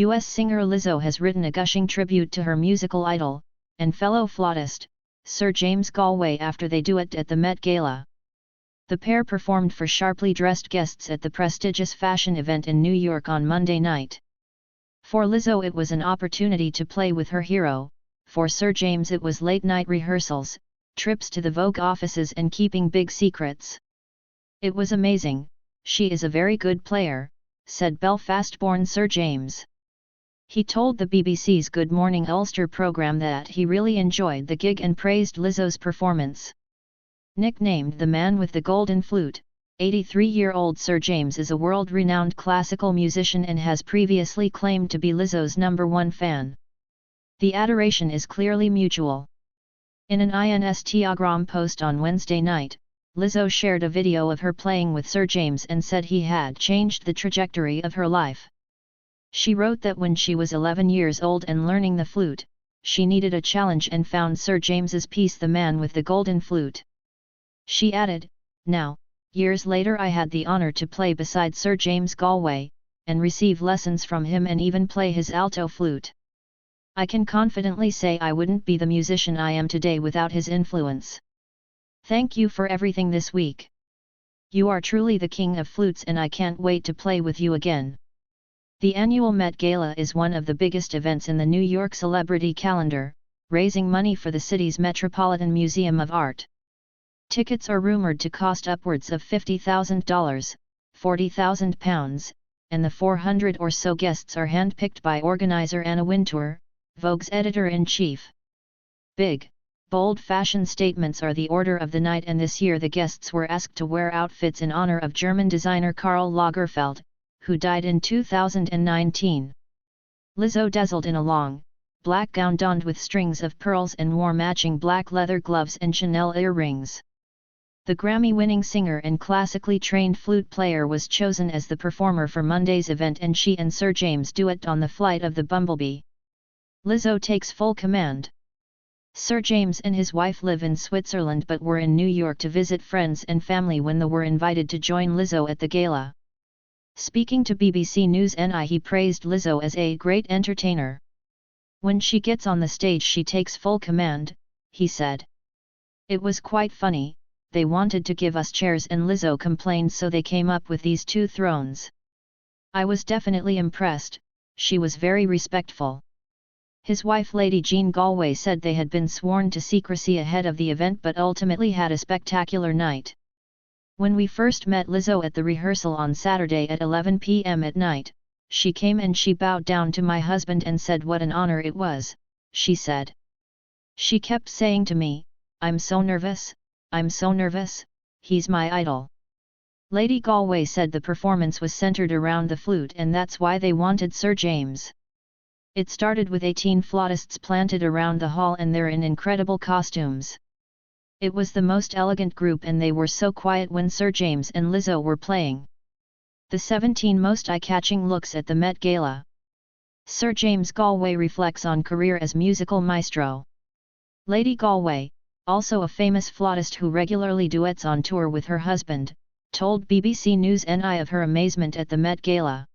US singer Lizzo has written a gushing tribute to her musical idol, and fellow flautist, Sir James Galway after they duet at the Met Gala. The pair performed for sharply dressed guests at the prestigious fashion event in New York on Monday night. For Lizzo it was an opportunity to play with her hero, for Sir James it was late-night rehearsals, trips to the Vogue offices and keeping big secrets. "It was amazing, she is a very good player," said Belfast-born Sir James. He told the BBC's Good Morning Ulster programme that he really enjoyed the gig and praised Lizzo's performance. Nicknamed the man with the golden flute, 83-year-old Sir James is a world-renowned classical musician and has previously claimed to be Lizzo's #1 fan. The adoration is clearly mutual. In an Instagram post on Wednesday night, Lizzo shared a video of her playing with Sir James and said he had changed the trajectory of her life. She wrote that when she was 11 years old and learning the flute, she needed a challenge and found Sir James's piece The Man with the Golden Flute. She added, "Now, years later I had the honor to play beside Sir James Galway, and receive lessons from him and even play his alto flute. I can confidently say I wouldn't be the musician I am today without his influence. Thank you for everything this week. You are truly the king of flutes and I can't wait to play with you again." The annual Met Gala is one of the biggest events in the New York celebrity calendar, raising money for the city's Metropolitan Museum of Art. Tickets are rumored to cost upwards of $50,000, £40,000, and the 400 or so guests are handpicked by organizer Anna Wintour, Vogue's editor-in-chief. Big, bold fashion statements are the order of the night, and this year the guests were asked to wear outfits in honor of German designer Karl Lagerfeld, who died in 2019. Lizzo dazzled in a long, black gown donned with strings of pearls and wore matching black leather gloves and Chanel earrings. The Grammy-winning singer and classically trained flute player was chosen as the performer for Monday's event, and she and Sir James duet on the Flight of the Bumblebee. Lizzo takes full command. Sir James and his wife live in Switzerland but were in New York to visit friends and family when they were invited to join Lizzo at the gala. Speaking to BBC News NI, he praised Lizzo as a great entertainer. "When she gets on the stage she takes full command," he said. "It was quite funny, they wanted to give us chairs and Lizzo complained, so they came up with these 2 thrones. I was definitely impressed, she was very respectful." His wife Lady Jean Galway said they had been sworn to secrecy ahead of the event but ultimately had a spectacular night. "When we first met Lizzo at the rehearsal on Saturday at 11 p.m. at night, she came and she bowed down to my husband and said what an honor it was," she said. "She kept saying to me, 'I'm so nervous, I'm so nervous, he's my idol.'" Lady Galway said the performance was centered around the flute and that's why they wanted Sir James. "It started with 18 flautists planted around the hall and they're in incredible costumes. It was the most elegant group and they were so quiet when Sir James and Lizzo were playing. The 17 most eye-catching looks at the Met Gala." Sir James Galway reflects on career as musical maestro. Lady Galway, also a famous flautist who regularly duets on tour with her husband, told BBC News NI of her amazement at the Met Gala.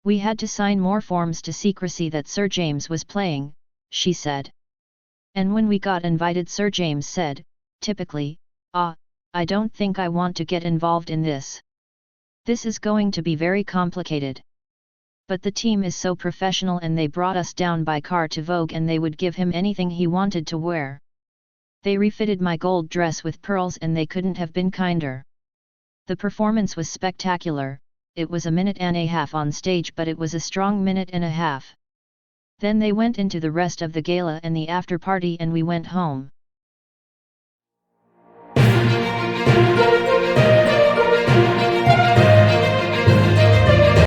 "We had to sign more forms to secrecy that Sir James was playing," she said. "And when we got invited, Sir James said, typically, 'I don't think I want to get involved in this. This is going to be very complicated.' But the team is so professional and they brought us down by car to Vogue and they would give him anything he wanted to wear. They refitted my gold dress with pearls and they couldn't have been kinder. The performance was spectacular. It was a minute and a half on stage but it was a strong minute and a half. Then they went into the rest of the gala and the after party and we went home.